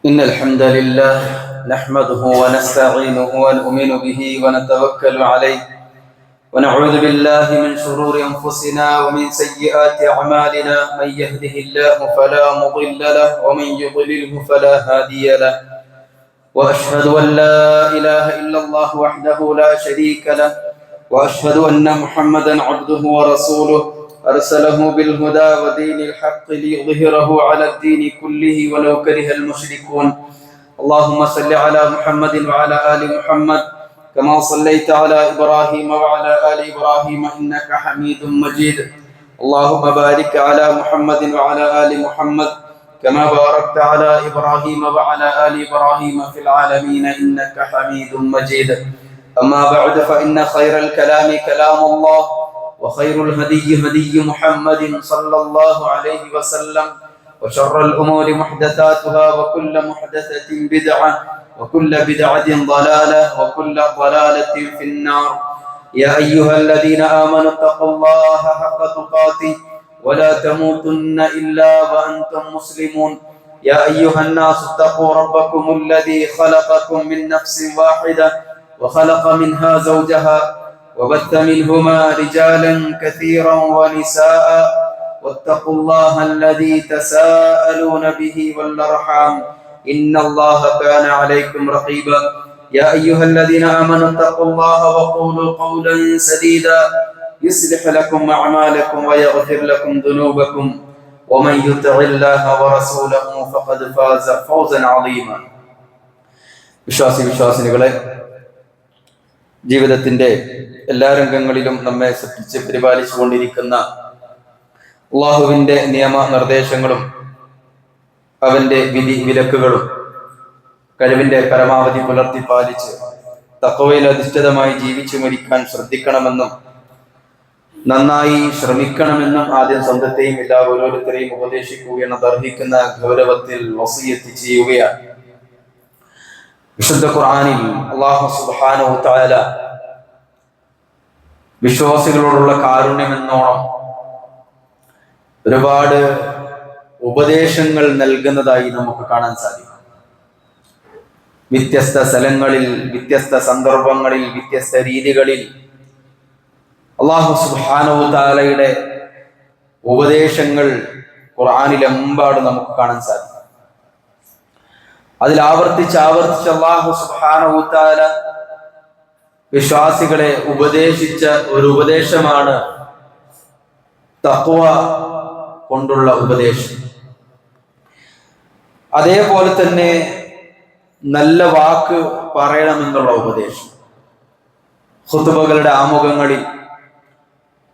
إن الحمد لله نحمده ونستعينه ونؤمن به ونتوكل عليه ونعوذ بالله من شرور أنفسنا ومن سيئات أعمالنا. من يهده الله فلا مضل له ومن يضلله فلا هادي له. وأشهد أن لا إله إلا الله وحده لا شريك له وأشهد أن محمدا عبده ورسوله أرسله بالهدى ودين الحق ليظهره على الدين كله ولو كره المشركون. اللهم صل على محمد وعلى آل محمد كما صليت على إبراهيم وعلى آل إبراهيم إنك حميد مجيد. اللهم بارك على محمد وعلى آل محمد كما باركت على إبراهيم وعلى آل إبراهيم في العالمين إنك حميد مجيد. أما بعد فإن خير الكلام كلام الله وخير الهدي هدي محمد صلى الله عليه وسلم وشر الأمور محدثاتها وكل محدثة بدعة وكل بدعة ضلالة وكل ضلالة في النار. يا أيها الذين آمنوا اتقوا الله حق تقاته ولا تموتن إلا وأنتم مسلمون. يا أيها الناس اتقوا ربكم الذي خلقكم من نفس واحدة وخلق منها زوجها وبث منهما رجالا كثيرا ونساء واتقوا الله الذي تساءلون به والأرحام إن الله كان عليكم رقيبا. يا أيها الذين آمنوا اتقوا الله وقولوا قولا سديدا يصلح لكم أعمالكم ويغفر لكم ذنوبكم ومن يطع الله ورسوله فقد فاز فوزا عظيما. വിശ്വാസിനികളെ, ജീവിതത്തിന്റെ എല്ലാ രംഗങ്ങളിലും നമ്മെ സൃഷ്ടിച്ച് പരിപാലിച്ചുകൊണ്ടിരിക്കുന്ന അള്ളാഹുവിന്റെ നിയമ നിർദ്ദേശങ്ങളും അവന്റെ വിധി വിലക്കുകളും കഴിവിന്റെ പരമാവധി പുലർത്തി പാലിച്ച് തഖ്വയിൽ അധിഷ്ഠിതമായി ജീവിച്ചു മരിക്കാൻ ശ്രദ്ധിക്കണമെന്നും നന്നായി ശ്രമിക്കണമെന്നും ആദ്യം സ്വന്തത്തെയും എല്ലാ ഓരോരുത്തരെയും ഉപദേശിക്കുകയെന്ന് അർഹിക്കുന്ന ഗൗരവത്തിൽ വസിയത്ത് ചെയ്യുകയാണ്. വിശുദ്ധ ഖുർആനിൽ അല്ലാഹു സുബ്ഹാനഹു വ തആല വിശ്വാസികളോടുള്ള കാരുണ്യമെന്നോണം ഒരുപാട് ഉപദേശങ്ങൾ നൽകുന്നതായി നമുക്ക് കാണാൻ സാധിക്കും. വ്യത്യസ്ത സ്ഥലങ്ങളിൽ, വ്യത്യസ്ത സന്ദർഭങ്ങളിൽ, വ്യത്യസ്ത രീതികളിൽ അല്ലാഹു സുബ്ഹാനഹു വ തആലയുടെ ഉപദേശങ്ങൾ ഖുർആനിലെമ്പാടും നമുക്ക് കാണാൻ സാധിക്കും. അതിൽ ആവർത്തിച്ച് അല്ലാഹു സുബ്ഹാനഹു വ തആല വിശ്വാസികളെ ഉപദേശിച്ച ഒരു ഉപദേശമാണ് തഖ്വ കൊണ്ടുള്ള ഉപദേശം. അതേപോലെ തന്നെ നല്ല വാക്ക് പറയണമെന്നുള്ള ഉപദേശം. ഖുതുബകളുടെ ആമുഖങ്ങളിൽ,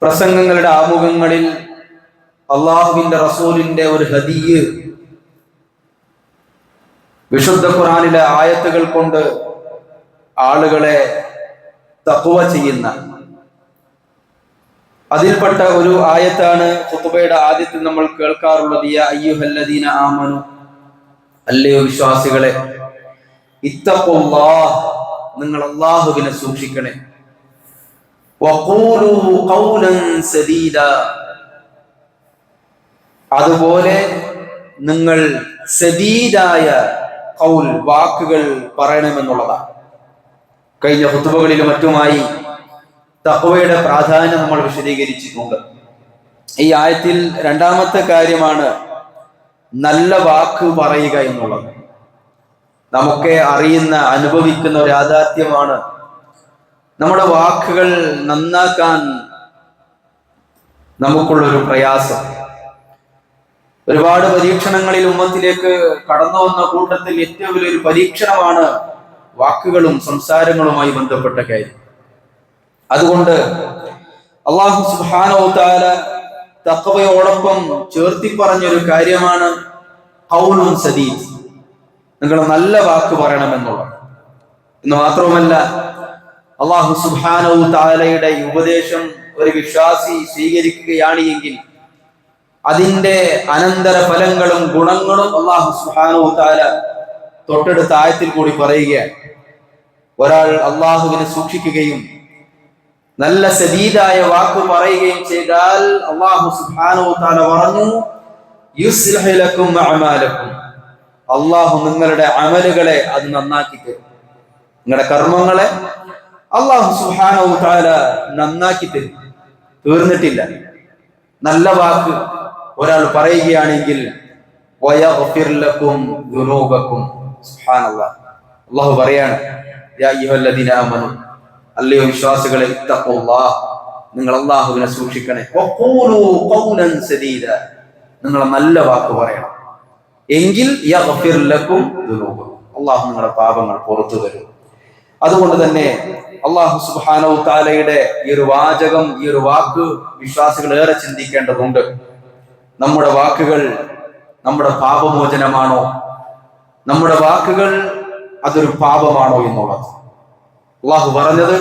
പ്രസംഗങ്ങളുടെ ആമുഖങ്ങളിൽ അള്ളാഹുവിന്റെ റസൂലിന്റെ ഒരു ഹദിയ്, വിശുദ്ധ ഖുർആനിലെ ആയത്തുകൾ കൊണ്ട് ആളുകളെ തഖ്വ ചെയ്യുന്ന അതിൽപ്പെട്ട ഒരു ആയത്താണ് ഖുതുബയുടെ ആദ്യത്തിൽ നമ്മൾ കേൾക്കാറുള്ളത്. യാ അയ്യുഹല്ലദീന ആമനു, അല്ലയോ വിശ്വാസികളെ, ഇത്തഖുല്ലാഹ്, നിങ്ങൾ അല്ലാഹുവിനെ സൂക്ഷിക്കണേ. വഖൂലു ഖൗലൻ സദീദാ, അതുപോലെ നിങ്ങൾ സദീദായ ഖൗൽ, വാക്കുകൾ പറയണമെന്നുള്ളതാണ്. കഴിഞ്ഞ ഖുതുബകളിലും മറ്റുമായി തഖ്വയുടെ പ്രാധാന്യം നമ്മൾ വിശദീകരിച്ചിട്ടുണ്ട്. ഈ ആയത്തിൽ രണ്ടാമത്തെ കാര്യമാണ് നല്ല വാക്ക് പറയുക എന്നുള്ളത്. നമുക്ക് അറിയുന്ന, അനുഭവിക്കുന്ന ഒരു യാഥാർത്ഥ്യമാണ് നമ്മുടെ വാക്കുകൾ നന്നാക്കാൻ നമുക്കുള്ളൊരു പ്രയാസം. ഒരുപാട് പരീക്ഷണങ്ങളിൽ ഉമ്മത്തിലേക്ക് കടന്നു വന്ന കൂട്ടത്തിൽ ഏറ്റവും വലിയൊരു പരീക്ഷണമാണ് വാക്കുകളും സംസാരങ്ങളുമായി ബന്ധപ്പെട്ട കാര്യം. അതുകൊണ്ട് അല്ലാഹു സുബ്ഹാനഹു വ തആല തഖ്വയോടൊപ്പം ചേർത്തി പറഞ്ഞൊരു കാര്യമാണ് ഖൗലുൻ സദീദ്, നിങ്ങൾ നല്ല വാക്ക് പറയണമെന്നുള്ളത്. എന്ന് മാത്രവുമല്ല, അല്ലാഹു സുബ്ഹാനഹു വ തആലയുടെ ഉപദേശം ഒരു വിശ്വാസി സ്വീകരിക്കുകയാണ് എങ്കിൽ അതിന്റെ അനന്തര ഫലങ്ങളും ഗുണങ്ങളും അല്ലാഹു സുബ്ഹാനഹു വ തആല തൊട്ടടുത്ത ആയത്തിൽ കൂടി പറയുകയാണ്. ഒരാൾ അള്ളാഹുവിനെ സൂക്ഷിക്കുകയും നല്ല സദീദായ വാക്ക് പറയുകയും ചെയ്താൽ അല്ലാഹു സുബ്ഹാനഹു വ തആല പറഞ്ഞു, യുസ്ലിഹു ലക്കും അഅമാലക്കും, അള്ളാഹു നിങ്ങളുടെ അമലുകളെ അത് നന്നാക്കി തരും. നിങ്ങളുടെ കർമ്മങ്ങളെ അള്ളാഹു സുബ്ഹാനഹു വ തആല നന്നാക്കി തരും. തീർന്നിട്ടില്ല. നല്ല വാക്ക് ഒരാൾ പറയുകയാണെങ്കിൽ വയഗ്ഫിർ ലക്കും ദുനൂബക്കും. സുബ്ഹാനല്ലാഹ്. അള്ളാഹു പറയാണ്, യാ അയ്യുഹല്ലദീന ആമനൂ, അല്ലയോ വിശ്വാസികളെ, ഇത്തഖുല്ലാഹ്, നിങ്ങൾ അള്ളാഹുവിനെ സൂക്ഷിക്കണേ. വഖൂലൂ ഖൗലൻ സദീദ, നിങ്ങൾ നല്ല വാക്ക് പറയണം. എങ്കിൽ യഗ്ഫിർ ലക്കും ദുനൂബക്കും, അള്ളാഹു നിങ്ങളുടെ പാപങ്ങൾ പുറത്തു തരും. അതുകൊണ്ട് തന്നെ അള്ളാഹു സുബ്ഹാനഹു വ തആലയുടെ ഈ ഒരു വാചകം, ഈ ഒരു വാക്ക് വിശ്വാസികൾ ഏറെ ചിന്തിക്കേണ്ടതുണ്ട്. നമ്മുടെ വാക്കുകൾ നമ്മുടെ പാപമോചനമാണോ? നമ്മുടെ വാക്കുകൾ അതൊരു പാപമാണോ എന്നുള്ളത്. അള്ളാഹു പറഞ്ഞത്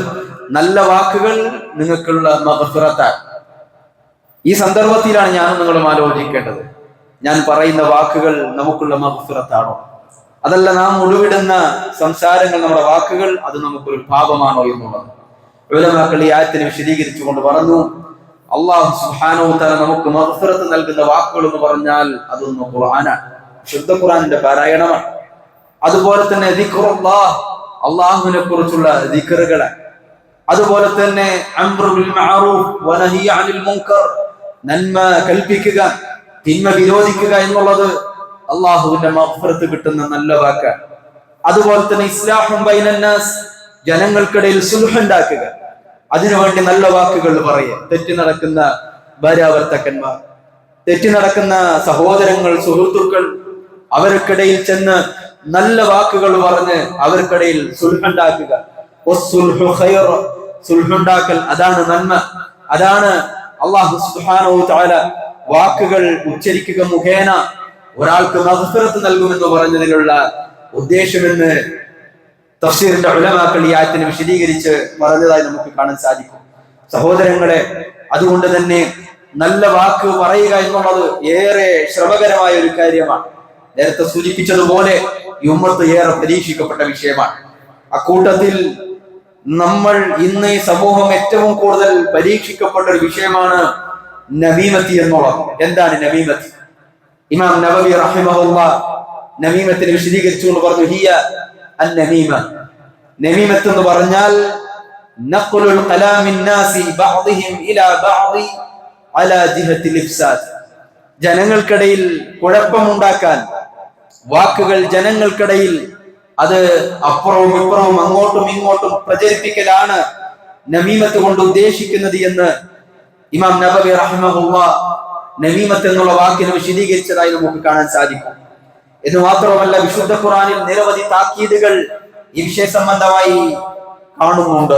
നല്ല വാക്കുകൾ നിങ്ങൾക്കുള്ള മഗ്ഫിറത്താണ്. ഈ സന്ദർഭത്തിലാണ് ഞാനും നിങ്ങളും ആലോചിക്കേണ്ടത്, ഞാൻ പറയുന്ന വാക്കുകൾ നമുക്കുള്ള മഗ്ഫിറത്താണോ? അതല്ല നാം ഉരുവിടുന്ന സംസാരങ്ങൾ, നമ്മുടെ വാക്കുകൾ അത് നമുക്കൊരു പാപമാണോ എന്നുള്ളത്. ഉലമാക്കൾ ഈ ആയത്തിനെ വിശദീകരിച്ചുകൊണ്ട് പറഞ്ഞു, അല്ലാഹു സുബ്ഹാനഹു വ തആല നമുക്ക് മഗ്ഫിറത്ത് നൽകുന്ന വാക്കുകൾ എന്ന് പറഞ്ഞാൽ അതൊന്ന് ഖുർആനാണ്, ശുദ്ധ ഖുർആനിന്റെ പാരായണമാണ്. അതുപോലെ തന്നെ ദിക്റുല്ലാഹ്, അല്ലാഹുവിനെ കുറിച്ചുള്ള ദിക്റുകളാണ്. അതുപോലെ തന്നെ അംറു ബിൽ മഅറൂഫ് വ നഹി അനിൽ മുൻകർ, നന്മ കൽപ്പിക്കുക തിന്മ വിരോധിക്കുക എന്നുള്ളത് അള്ളാഹുവിന്റെ മഗ്ഫിറത്ത് കിട്ടുന്ന നല്ല വാക്കാണ്. അതുപോലെ തന്നെ ഇസ്ലാഹും ബൈനൻ നാസ്, ജനങ്ങൾക്കിടയിൽ സുൽഹ് ഉണ്ടാക്കുക, അതിനുവേണ്ടി നല്ല വാക്കുകൾ പറയുക. തെറ്റി നടക്കുന്ന ഭാര്യാഭർത്താക്കന്മാർ, തെറ്റി നടക്കുന്ന സഹോദരങ്ങൾ, സുഹൃത്തുക്കൾ, അവർക്കിടയിൽ ചെന്ന് നല്ല വാക്കുകൾ പറഞ്ഞ് അവർക്കിടയിൽ സുൽഹ് ഉണ്ടാക്കുക. വസ്സുൽഹു ഖൈർ, സുൽഹുണ്ടാക്കൽ അതാണ് നന്മ. അതാണ് അല്ലാഹു സുബ്ഹാനഹു വ തആല വാക്കുകൾ ഉച്ചരിക്കുക മുഖേന ഒരാൾക്ക് മഗ്ഫിറത്ത് നൽകുമെന്ന് പറഞ്ഞതിലുള്ള ഉദ്ദേശമെന്ന് തഫ്സീറിന്റെ ഉലമാക്കൾ ഈ ആയത്തിനെ വിശദീകരിച്ച് പറഞ്ഞതായി നമുക്ക് കാണാൻ സാധിക്കും. സഹോദരങ്ങളെ, അതുകൊണ്ട് തന്നെ നല്ല വാക്ക് പറയുക എന്നുള്ളത് ഏറെ ശ്രമകരമായ ഒരു കാര്യമാണ്. നേരത്തെ സൂചിപ്പിച്ചതുപോലെ ഈ ഉമ്മത്ത് ഏറെ പരീക്ഷിക്കപ്പെട്ട വിഷയമാണ്. അക്കൂട്ടത്തിൽ നമ്മൾ ഇന്ന് ഈ സമൂഹം ഏറ്റവും കൂടുതൽ പരീക്ഷിക്കപ്പെട്ട ഒരു വിഷയമാണ് നമീമത്തി എന്നുള്ളത്. എന്താണ് നമീമത്ത്? ഇമാം നവവി റഹിമഹുല്ലാഹ് നമീമത്തിനെ വിശദീകരിച്ചുകൊണ്ട് പറഞ്ഞു, ഹിയ അൻ-നമീമ, നമീമത്ത് എന്ന് പറഞ്ഞാൽ നഖ്ലുൽ കലാമിൻ നാസി ബഅദിഹിം ഇലാ ബഅദി അലാ ജിഹത്തിൽ ഇഫ്സാദ്, ജനങ്ങൾക്കിടയിൽ കുഴപ്പമുണ്ടാക്കാൻ വാക്കുകൾ ജനങ്ങൾക്കിടയിൽ അത് അപ്പുറവും ഇപ്പുറവും അങ്ങോട്ടും ഇങ്ങോട്ടും പ്രചരിപ്പിക്കലാണ് നമീമത്ത് കൊണ്ട് ഉദ്ദേശിക്കുന്നത് എന്ന് ഇമാം നബവി റഹിമഹുല്ലാഹ് നമീമത്ത് എന്നുള്ള വാക്കിനെ വിശദീകരിച്ചതായി നമുക്ക് കാണാൻ സാധിക്കും. എന്ന് മാത്രമല്ല, വിശുദ്ധ ഖുർആനിൽ നിരവധി താക്കീതുകൾ ഈ വിഷയ സംബന്ധമായി കാണുന്നുണ്ട്.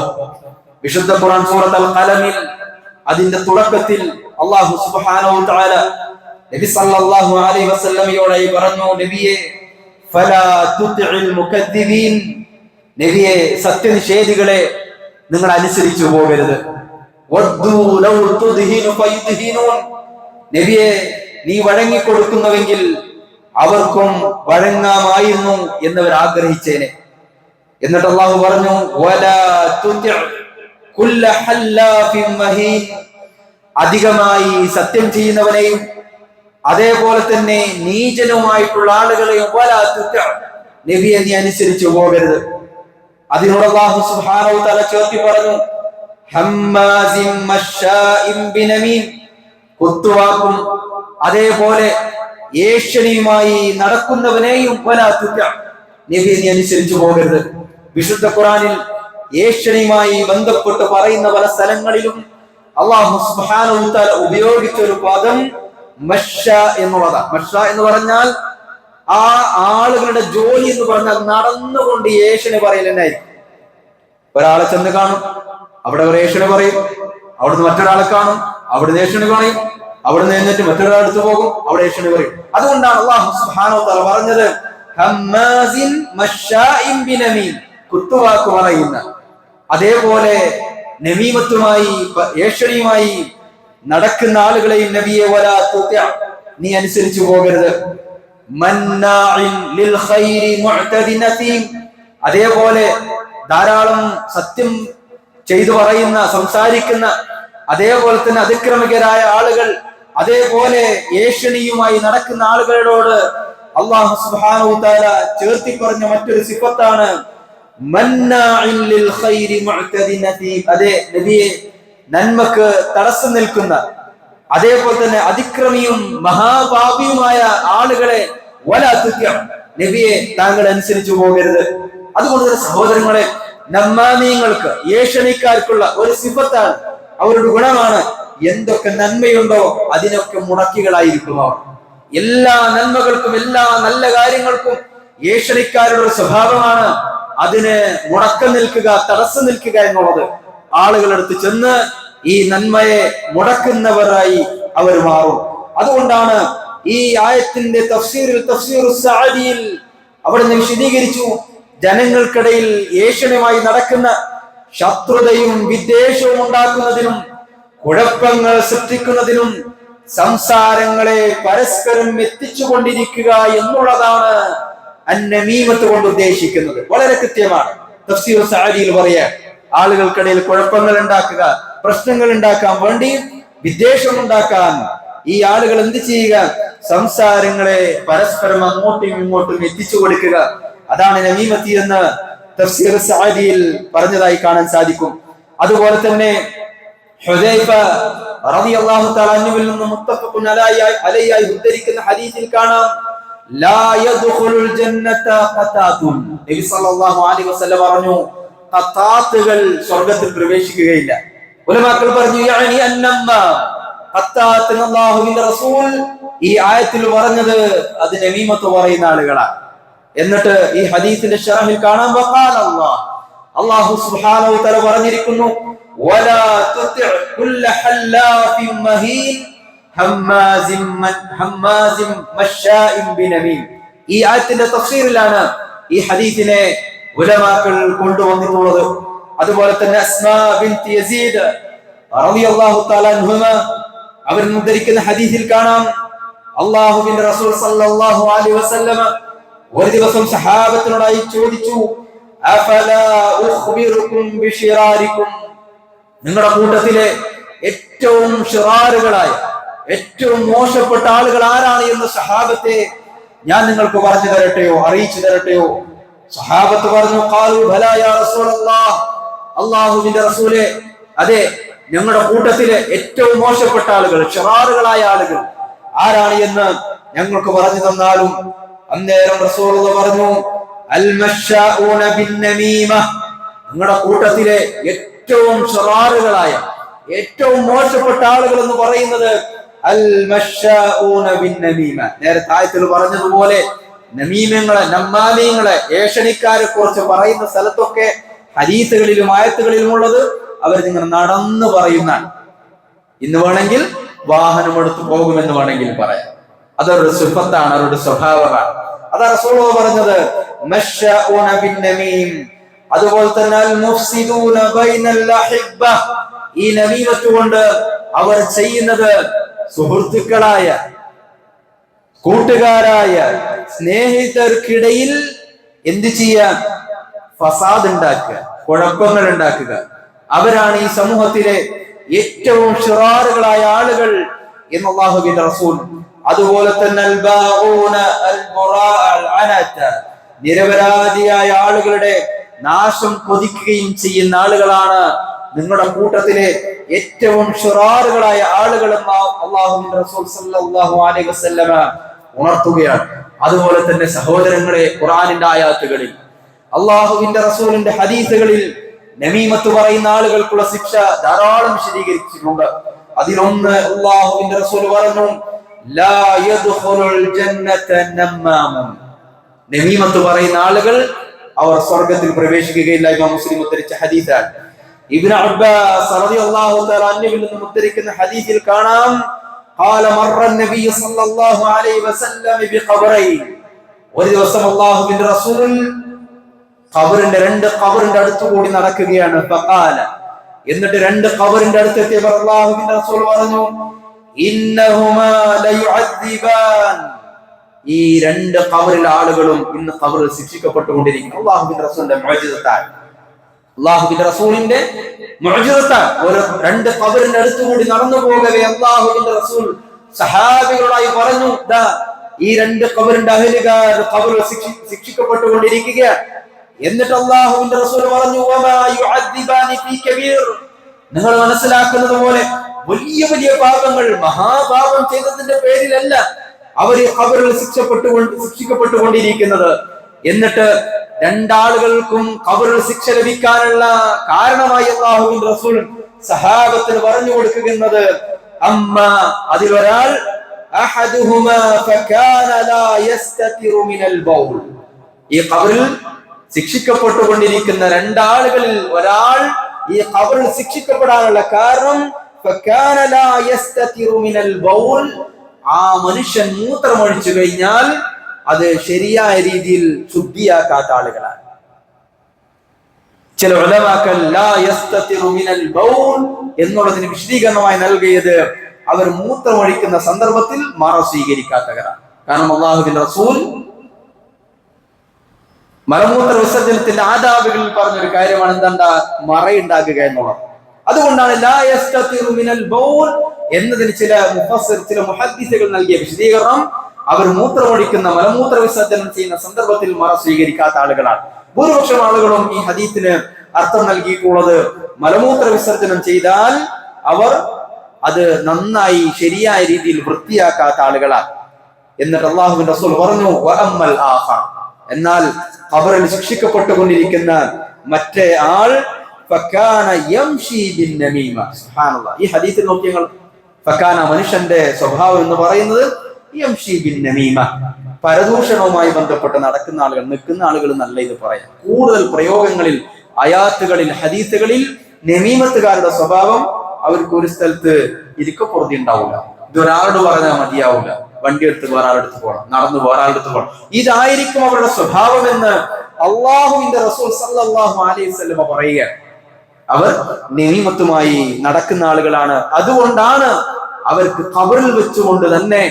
വിശുദ്ധ ഖുർആൻ സൂറത്തുൽ ഖലമിൽ അതിന്റെ തുടക്കത്തിൽ അല്ലാഹു സുബ്ഹാനഹു വ തആല നബി സല്ലല്ലാഹു അലൈഹി വസല്ലമയോട് പറഞ്ഞു, നബിയെ ഫലാ തുതിഉൽ മുകദ്ദിബീൻ, നബിയെ സത്യനിഷേധികളെ നിങ്ങൾ അനുസരിച്ചു പോകരുത്. വദ്ദു ലൗ തുദ്ഹിനു ഫയുദ്ഹിനൂൻ, നബിയെ നീ വഴങ്ങി കൊടുക്കുന്നുവെങ്കിൽ അവർക്കും വഴങ്ങാമായിരുന്നു എന്നവർ ആഗ്രഹിച്ചേനെ. എന്നിട്ട് അല്ലാഹു പറഞ്ഞു, വലാ തുതി കുല്ല ഹല്ലാഫിൻ മഹീൻ, അധികമായി സത്യം ചെയ്യുന്നവനെയും അതേപോലെ തന്നെ നീചനുമായിട്ടുള്ള ആളുകളെയും വലാ തുതി, നബിയെ നീ അനുസരിച്ചു പോകരുത്. അതിനോട് അല്ലാഹു സുബ്ഹാനഹു വ തആല ചേർത്തി പറഞ്ഞു, ഹമ്മാസിൻ മശ്ശാഇൻ ബിനമീം, കുത്തുവാക്കും അതേപോലെ ഏഷണിയുമായി നടക്കുന്നവനെയും വലാ തുതി, നബിയെ നീ അനുസരിച്ചു പോകരുത്. വിശുദ്ധ ഖുർആനിൽ ഏഷണിയുമായി ബന്ധപ്പെട്ട് പറയുന്ന പല സ്ഥലങ്ങളിലും അല്ലാഹു സുബ്ഹാനഹു വ തആല ഉപയോഗിച്ച ഒരു പദം മശ്ശ എന്നുള്ളതാണ്. മശ്ശ എന്ന് പറഞ്ഞാൽ ആ ആളുകളുടെ ജോലി എന്ന് പറഞ്ഞാൽ നടന്നുകൊണ്ട് ഏഷണി പറയലെന്നായിരിക്കും. ഒരാളെ ചെന്ന് കാണും, അവിടെ ഒരു ഏഷണി പറയും, അവിടുന്ന് മറ്റൊരാളെ കാണും, അവിടുന്ന് ഏഷണി പറയും, അവിടുന്ന് എന്നിട്ട് മറ്റൊരാളെ അടുത്ത് പോകും, അവിടെ ഏഷണി പറയും. അതുകൊണ്ടാണ് അല്ലാഹു സുബ്ഹാനഹു വ തആല പറഞ്ഞത് ഹമ്മാസിൻ മശ്ശാഇൻ ബിനമീം, കുത്തുവാക്ക് പറയുന്ന, അതേപോലെ നമീമത്തുമായി ഏഷണിയുമായി നടക്കുന്ന ആളുകളെയും നബിയെ വലാ തുതി, നീ അനുസരിച്ചു പോകരുത്. മന്നാഇൻ ലിൽ ഖൈരി മുഅ്തദിൻ നസീം, അതേപോലെ ധാരാളം സത്യം ചെയ്തു പറയുന്ന, സംസാരിക്കുന്ന, അതേപോലെ തന്നെ അതിക്രമികരായ ആളുകൾ, അതേപോലെ ഏഷണിയുമായി നടക്കുന്ന ആളുകളോട് അല്ലാഹു സുബ്ഹാനഹു വ തആല ചേർത്തി പറഞ്ഞ മറ്റൊരു സിഫത്താണ് മന്നാഇൻ ലിൽ ഖൈരി മുഅ്തദിൻ നതീം. അതെ നബിയെ, നന്മക്ക് തടസ്സം നിൽക്കുന്ന, അതേപോലെ തന്നെ അതിക്രമിയും മഹാപാപിയുമായ ആളുകളെ വലാ തുത്യ, നബിയെ താങ്കൾ അനുസരിച്ചു പോകരുത്. അതുകൊണ്ട് തന്നെ സഹോദരങ്ങളെ, നമ്മാമീങ്ങൾക്ക്, ഏഷണിക്കാർക്കുള്ള ഒരു സിഫത്താണ്, അവരുടെ ഗുണമാണ്, എന്തൊക്കെ നന്മയുണ്ടോ അതിനൊക്കെ മുടക്കികളായിരിക്കും അവർ. എല്ലാ നന്മകൾക്കും എല്ലാ നല്ല കാര്യങ്ങൾക്കും ഏഷണിക്കാരുടെ സ്വഭാവമാണ് അതിന് മുടക്കം നിൽക്കുക, തടസ്സം നിൽക്കുക എന്നുള്ളത്. ആളുകളടുത്ത് ചെന്ന് ഈ നന്മയെ മുടക്കുന്നവരായി അവർ മാറും. അതുകൊണ്ടാണ് ഈ ആയത്തിന്റെ തഫ്സീറുൽ സഅദിയിൽ അവിടെ നിന്ന് വിശദീകരിച്ചു, ജനങ്ങൾക്കിടയിൽ ഏഷണിയുമായി നടക്കുന്ന ശത്രുതയും വിദ്വേഷവും ഉണ്ടാക്കുന്നതിനും കുഴപ്പങ്ങൾ സൃഷ്ടിക്കുന്നതിനും സംസാരങ്ങളെ പരസ്പരം എത്തിച്ചുകൊണ്ടിരിക്കുക എന്നുള്ളതാണ് അന്നമീമത്ത് കൊണ്ട് ഉദ്ദേശിക്കുന്നത്. വളരെ കൃത്യമാണ്. തഫ്സീർ സഅദിയിൽ പറയാൻ, ആളുകൾക്കിടയിൽ കുഴപ്പങ്ങൾ ഉണ്ടാക്കുക, പ്രശ്നങ്ങൾ ഉണ്ടാക്കാൻ വേണ്ടി, വിദ്വേഷം ഉണ്ടാക്കാൻ ഈ ആളുകൾ എന്ത് ചെയ്യുക? സംസാരങ്ങളെ പരസ്പരം അങ്ങോട്ടും ഇങ്ങോട്ടും എത്തിച്ചു കൊടുക്കുക. അതാണ് നമീമത്തി എന്ന് തഫ്സീർ സഅദിയിൽ പറഞ്ഞതായി കാണാൻ സാധിക്കും. അതുപോലെ തന്നെ ഹുദൈഫ റളിയല്ലാഹു തആല അൻഹുവിൽ നിന്ന് മുത്തഫഖുൻ അലൈഹി ഉദ്ധരിക്കുന്ന ഹദീസിൽ കാണാം, ലാ യദ്ഖുലുൽ ജന്നത ഖതാതുൻ. നബി സല്ലല്ലാഹു അലൈഹി വസല്ലം പറഞ്ഞു, ഖതാത്തുകൾ സ്വർഗ്ഗത്തിൽ പ്രവേശിക്കുകയില്ല. ഉലമാക്കൾ പറഞ്ഞു, യഅനി അന്നമ്മ, ഖതാത്ത് അല്ലാഹുവിന്റെ റസൂൽ ഈ ആയത്തിൽ പറഞ്ഞത് അത് നമീമത്ത് പറയുന്ന ആളുകളാണ്. എന്നിട്ട് ഈ ഹദീസിന്റെ ശറഹിൽ കാണാം, വഖാല അല്ലാഹ്, അല്ലാഹു സുബ്ഹാനഹു വ തആല പറഞ്ഞിരിക്കുന്നു, വലാ തുതി' കുല്ല ഹല്ലാഫിൻ മഹീൻ ഹമ്മാസിൻ മശാഇൻ ബിനമീം. ഈ ആയത്തിന്റെ തഫ്സീറിലാണ് ഈ ഹദീസിനെ ഉലമാക്കൾ കൊണ്ടുവന്നിട്ടുള്ളത്. അതുപോലെ തന്നെ അസ്മാ ബിൻത് യസീദ് റളിയല്ലാഹു തആല അൻഹുമ അവർ ഉദ്ധരിക്കുന്ന ഹദീസിൽ കാണാം, അല്ലാഹുവിന്റെ റസൂൽ സല്ലല്ലാഹു അലൈഹി വസല്ലം ഒരു ദിവസം സഹാബത്തിനോടായി ചോദിച്ചു, അഫലാ ഉഖ്ബിറുകും ബിശിറാരികും, നിങ്ങളുടെ കൂട്ടത്തിലെ ഏറ്റവും ഷിറാറുകളായ, ഏറ്റവും മോശപ്പെട്ട ആളുകൾ ആരാണ് എന്ന് സഹാബത്തെ ഞാൻ നിങ്ങൾക്ക് പറഞ്ഞു തരട്ടെയോ, അറിയിച്ചു തരട്ടെയോ? സഹാബത്ത് പറഞ്ഞു, ഖാലു ബലാ യാ റസൂലല്ലാഹ്, അല്ലാഹുവിന്റെ റസൂലേ, അതെ, ഞങ്ങളുടെ കൂട്ടത്തിലെ ഏറ്റവും മോശപ്പെട്ട ആളുകൾ, ഷിറാറുകളായ ആളുകൾ ആരാണ് എന്ന് ഞങ്ങൾക്ക് പറഞ്ഞു തന്നാലും. അന്നേരം റസൂലുള്ളാഹി പറഞ്ഞു, അൽ മശാഊന ബിന്നമീമ, നിങ്ങളുടെ കൂട്ടത്തിലെ ഏറ്റവും ഷിറാറുകളായ, ഏറ്റവും മോശപ്പെട്ട ആളുകൾ എന്ന് പറയുന്നത് അൽ മശാഊന ബിന്നമീമ. നേരത്തെ ആയത്തിൽ പറഞ്ഞതുപോലെ നമീമങ്ങളെ, നമ്മാമീങ്ങളെ, ഏഷണിക്കാരെ കുറിച്ച് പറയുന്ന സ്ഥലത്തൊക്കെ ഹദീസുകളിലും ആയത്തുകളിലും ഉള്ളത് അവർ നിങ്ങൾ നടന്നു പറയുന്നതാണ്. ഇന്ന് വേണമെങ്കിൽ വാഹനം എടുത്തു പോകുമെന്ന് വേണമെങ്കിൽ പറയാം. അതൊരു സിഫത്താണ്, അവരുടെ സ്വഭാവമാണ്. അതാ റസൂലുള്ളാഹി പറഞ്ഞത്, മശാഊന ബിന്നമീം. അതുപോലെ തന്നെ അൽ മുഫ്സിദൂന ബൈനൽ അഹിബ്ബ, ഈ നമീമത്ത് കൊണ്ട് അവർ ചെയ്യുന്നത് സുഹൃത്തുക്കളായ, കൂട്ടുകാരായ, സ്നേഹിതർക്കിടയിൽ എന്ത് ചെയ്യാൻ? ഫസാദ് ഉണ്ടാക്കുക, കുഴപ്പങ്ങൾ ഉണ്ടാക്കുക. അവരാണ് ഈ സമൂഹത്തിലെ ഏറ്റവും ഷിറാറുകളായ ആളുകൾ എന്ന് അല്ലാഹുവിന്റെ റസൂൽ. അതുപോലെ തന്നെ നിരപരാധിയായ ആളുകളുടെ നാശം കൊതിക്കുകയും ചെയ്യുന്ന ആളുകളാണ് നിങ്ങളുടെ കൂട്ടത്തിലെ ഏറ്റവും ഷിറാറുകളായ ആളുകളെന്ന് അല്ലാഹുവിന്റെ റസൂൽ സല്ലല്ലാഹു അലൈഹി വസല്ലമ ഉണർത്തുകയാണ്. അതുപോലെ തന്നെ സഹോദരങ്ങളെ, ഖുർആനിന്റെ ആയാത്തുകളിൽ, അല്ലാഹുവിന്റെ റസൂലിന്റെ ഹദീസുകളിൽ നമീമത്ത് പറയുന്ന ആളുകൾക്കുള്ള ശിക്ഷ ധാരാളം വിശദീകരിച്ചിട്ടുണ്ട്. അതിലൊന്ന് അല്ലാഹുവിന്റെ റസൂൽ പറഞ്ഞു, ലാ യദ്ഖുലുൽ ജന്നത നമ്മാമുൻ, നമീമത്ത് പറയുന്ന ആളുകൾ അവർ സ്വർഗ്ഗത്തിൽ പ്രവേശിക്കുകയില്ല. ഇമാം മുസ്ലിം ഉദ്ധരിച്ച ഹദീസാണ്. ഇബ്നു അബ്ബാസ് റളിയല്ലാഹു തആല അൻഹുവിൽ നിന്ന് ഉദ്ധരിക്കുന്ന ഹദീസിൽ കാണാം, ഖാല മർറ നബി സല്ലല്ലാഹു അലൈഹി വസല്ലം ബിഖബറൈൻ, ഒരു ദിവസം അല്ലാഹുവിന്റെ റസൂൽ രണ്ട് ഖബറിന്റെ അടുത്ത് കൂടി നടക്കുകയാണ്. ഫഖാല, എന്നിട്ട് രണ്ട് ഖബറിന്റെ അടുത്തെത്തിയപ്പോൾ അല്ലാഹുവിന്റെ റസൂൽ പറഞ്ഞു, ഇന്നഹുമാ ലയുഅദ്ദിബാൻ, ഈ രണ്ട് ഖബറിലെ ആളുകളും ഇന്ന് ഖബറിൽ ശിക്ഷിക്കപ്പെട്ടുകൊണ്ടിരിക്കുന്നു. അല്ലാഹുവിന്റെ റസൂലിന്റെ മുഅ്ജിസത്താണ്, അല്ലാഹുവിന്റെ റസൂലിന്റെ മുഅ്ജിസത്താണ്. ഒരു രണ്ട് ഖബറിന്റെ അടുത്ത് കൂടി നടന്നു പോകവേ അല്ലാഹുവിന്റെ റസൂൽ സഹാബികളോടായി പറഞ്ഞു, ദാ ഈ രണ്ട് ഖബറിന്റെ അഹലുകാർ ഖബറിൽ ശിക്ഷിക്കപ്പെട്ടുകൊണ്ടിരിക്കുകയാണ്. എന്നിട്ട് അല്ലാഹുവിന്റെ റസൂൽ പറഞ്ഞു, വമാ യുഅദ്ദിബാനി ഫീ കബീർ. നിങ്ങൾ മനസ്സിലാക്കുന്നത് പോലെ വലിയ വലിയ പാപങ്ങൾ, മഹാപാപം ചെയ്തതിന്റെ പേരിലല്ല അവർ ഖബറിൽ ശിക്ഷിക്കപ്പെട്ടുകൊണ്ടിരിക്കുന്നത്. എന്നിട്ട് രണ്ടാളുകൾക്കും ഖബറിൽ ശിക്ഷ ലഭിക്കാനുള്ള കാരണമായി അല്ലാഹുവിന്റെ റസൂൽ സഹാബത്തിന് പറഞ്ഞു കൊടുക്കുന്നത്, അമ്മ അതിലൊരാൾ അഹദുഹുമാ ഫകാന ലാ യസ്തതിറു മിനൽ ബൗൽ. ഈ ഖബറിൽ ശിക്ഷിക്കപ്പെട്ടുകൊണ്ടിരിക്കുന്ന രണ്ടാളുകളിൽ ഒരാൾ ഈ ഖബറിൽ ശിക്ഷിക്കപ്പെടാനുള്ള കാരണം ഫകാന ലാ യസ്തതിറു മിനൽ ബൗൽ, ആ മനുഷ്യൻ മൂത്രമൊഴിച്ചു കഴിഞ്ഞാൽ അത് ശരിയായ രീതിയിൽ ശുദ്ധിയാക്കാത്ത ആളുകളാണ്. ചില ഉലമാക്കൾ ലാ യസ്തതിറു മിനൽ ബൗൽ എന്നുള്ളതിന് വിശദീകരണമായി നൽകിയത് അവർ മൂത്രമൊഴിക്കുന്ന സന്ദർഭത്തിൽ മറ സ്വീകരിക്കാത്തവരാണ്. കാരണം അല്ലാഹുവിന്റെ റസൂൽ മലമൂത്ര വിസർജനത്തിന്റെ ആദാബുകളിൽ പറഞ്ഞൊരു കാര്യമാണ് എന്താ മറയുണ്ടാക്കുക എന്നുള്ളത്. അതുകൊണ്ടാണ് ലാ യസ്തതിറു മിനൽ ബൗൽ എന്നതിന് ചില മുഹദ്ദിസുകൾ നൽകിയ വിശദീകരണം അവർ മൂത്രമൊഴിക്കുന്ന മലമൂത്ര വിസർജനം ചെയ്യുന്ന സന്ദർഭത്തിൽ മറ സ്വീകരിക്കാത്ത ആളുകളാണ്. ഭൂരിപക്ഷം ആളുകളും ഈ ഹദീസിന് അർത്ഥം നൽകിയിട്ടുള്ളത് മലമൂത്ര വിസർജനം ചെയ്താൽ അവർ അത് നന്നായി ശരിയായ രീതിയിൽ വൃത്തിയാക്കാത്ത ആളുകളാണ്. എന്നിട്ട് അല്ലാഹുവിന്റെ റസൂൽ പറഞ്ഞു, വഅമ്മൽ ആഖർ, എന്നാൽ ഖബറിൽ ശിക്ഷിക്കപ്പെട്ടുകൊണ്ടിരിക്കുന്ന മറ്റേ ആൾ ഫകാന യംശി ബിൻ നമീമ. സുബ്ഹാനല്ലാഹ്, ഈ ഹദീസിൽ നോക്കിയാൽ ഫകാന മനുഷ്യന്റെ സ്വഭാവം എന്ന് പറയുന്നത് യംശി ബിൻ നമീമ, പരദൂഷണവുമായി ബന്ധപ്പെട്ട് നടക്കുന്ന ആളുകൾ, നിൽക്കുന്ന ആളുകൾ നല്ല ഇത് പറയാം. കൂടുതൽ പ്രയോഗങ്ങളിൽ, ആയാത്തുകളിൽ, ഹദീസുകളിൽ നമീമത്തുകാരുടെ സ്വഭാവം അവർക്ക് ഒരു സ്ഥലത്ത് ഇരിക്കപ്പുറത്തി ഉണ്ടാവില്ല. ഇതൊരാളോട് പറഞ്ഞാൽ മതിയാവില്ല. വണ്ടി എടുത്ത് വേറാളെടുത്ത് പോകണം, നടന്നു വേറാളെടുത്ത് പോകണം. ഇതായിരിക്കും അവരുടെ സ്വഭാവം എന്ന് അള്ളാഹുവിന്റെ റസൂൽ സല്ലല്ലാഹു അലൈഹി വസല്ലം പറയുക. അവർ നമീമത്തുമായി നടക്കുന്ന ആളുകളാണ്. അതുകൊണ്ടാണ് അവർക്ക് ഖബറിൽ വെച്ചുകൊണ്ട് തന്നെ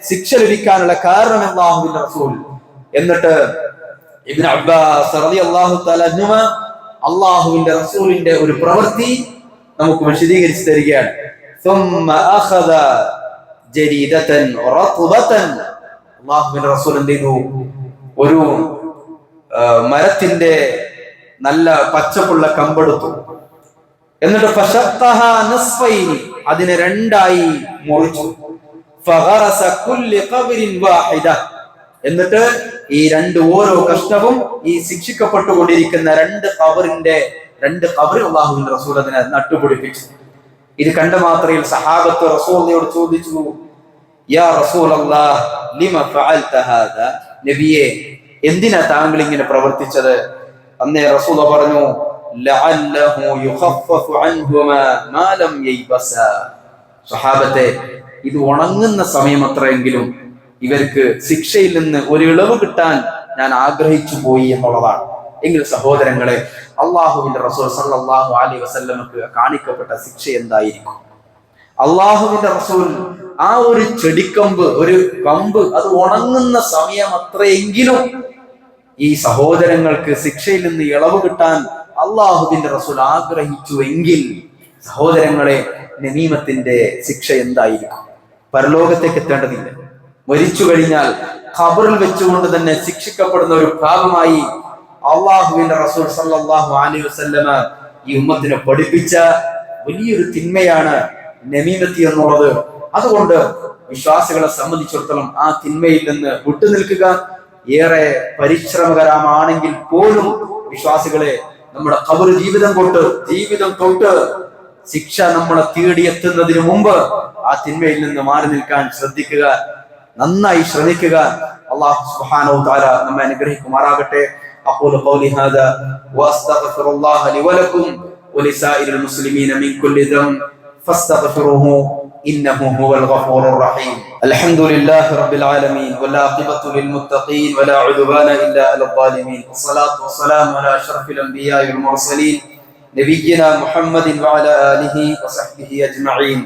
ശിക്ഷ ലഭിക്കാനുള്ള കാരണം അല്ലാഹുവിന്റെ റസൂൽ. എന്നിട്ട് ഇബ്നു അബ്ബാസ് റളിയല്ലാഹു തആല അൻഹുമ അല്ലാഹുവിന്റെ റസൂലിന്റെ ഒരു പ്രവൃത്തി നമുക്ക് വിശദീകരിച്ചു തരികയാണ്. ثم اخذ جريدة رطبة. അല്ലാഹുവിന്റെ റസൂൽ എന്ത് ചെയ്തു? ഒരു മരത്തിന്റെ നല്ല പച്ചപ്പുള്ള കമ്പെടുത്തു. എന്നിട്ട് ഫശഖഹ നിസ്ഫൈനി, അതിനെ രണ്ടായി മുറിച്ചു. ഫഗറസ കുല്ലി ഖബ്രിൻ വാഹിദ, എന്നിട്ട് ഈ ഓരോ കഷ്ണവും ഈ ശിക്ഷിക്കപ്പെട്ടുകൊണ്ടിരിക്കുന്ന രണ്ട് ഖബർ അല്ലാഹുവിന്റെ റസൂൽ അതിനെ നട്ടുപിടിപ്പിച്ചു. ഇത് കണ്ട മാത്രയിൽ സഹാബത്ത് റസൂലിനോട് ചോദിച്ചു, യാ റസൂലല്ലാഹ് ലിമ ഫഅൽത ഹാദാ, നബിയേ എന്തിനാ താങ്കൾ ഇങ്ങനെ പ്രവർത്തിച്ചത്? അന്നേ റസൂൽ പറഞ്ഞു, ലഅല്ലഹു യുഖഫഫു അൻഹുമാ മാ ലം യൈബസാ. സഹാബത്തെ, ഇത് ഉണങ്ങുന്ന സമയം അത്രയെങ്കിലും ഇവർക്ക് ശിക്ഷയിൽ നിന്ന് ഒരു ഇളവ് കിട്ടാൻ ഞാൻ ആഗ്രഹിച്ചു പോയി എന്നുള്ളതാണ്. എങ്കിൽ സഹോദരങ്ങളെ, അള്ളാഹുവിന്റെ റസൂൽ സല്ലല്ലാഹു അലൈഹി വസല്ലമക്ക് കാണിക്കപ്പെട്ട ശിക്ഷ എന്തായിരിക്കും? അള്ളാഹുവിന്റെ റസൂൽ ആ ഒരു ചെടിക്കമ്പ്, ഒരു കമ്പ് അത് ഉണങ്ങുന്ന സമയം അത്രയെങ്കിലും ഈ സഹോദരങ്ങൾക്ക് ശിക്ഷയിൽ നിന്ന് ഇളവ് കിട്ടാൻ അള്ളാഹുവിന്റെ റസൂൽ ആഗ്രഹിച്ചു എങ്കിൽ സഹോദരങ്ങളെ, നമീമത്തിന്റെ ശിക്ഷ എന്തായിരിക്കും? പരലോകത്തേക്ക് എത്തേണ്ടതില്ല. മരിച്ചു കഴിഞ്ഞാൽ ഖബറിൽ വെച്ചുകൊണ്ട് തന്നെ ശിക്ഷിക്കപ്പെടുന്ന ഒരു ഭാഗമായി അള്ളാഹുവിന്റെ റസൂൽ സല്ലല്ലാഹു അലൈഹി വസല്ലമ ഈ ഉമ്മത്തിനെ പഠിപ്പിച്ച വലിയൊരു തിന്മയാണ് നമീമത്തി എന്നുള്ളത്. അതുകൊണ്ട് വിശ്വാസികളെ സംബന്ധിച്ചിടത്തോളം ആ തിന്മയിൽ നിന്ന് വിട്ടുനിൽക്കുക ഏറെ പരിശ്രമകരമാണെങ്കിൽ പോലും വിശ്വാസികളെ, നമ്മുടെ ഖബർ ജീവിതം തൊട്ട് ശിക്ഷ നമ്മളെ തേടിയെത്തുന്നതിന് മുമ്പ് ആ തിന്മയിൽ നിന്ന് മാറി നിൽക്കാൻ ശ്രദ്ധിക്കുക, നന്നായി ശ്രമിക്കുക. അല്ലാഹു സുബ്ഹാനഹു വ തആല നമ്മെ അനുഗ്രഹിക്കുമാറാകട്ടെ. أقول قولي هذا وأستغفر الله لي ولكم ولسائر المسلمين من كل ذنب فاستغفروه إنه هو الغفور الرحيم. الحمد لله رب العالمين والعاقبة للمتقين ولا عدوان إلا على الظالمين. والصلاة والسلام على أشرف الأنبياء والمرسلين نبينا محمد وعلى آله وصحبه أجمعين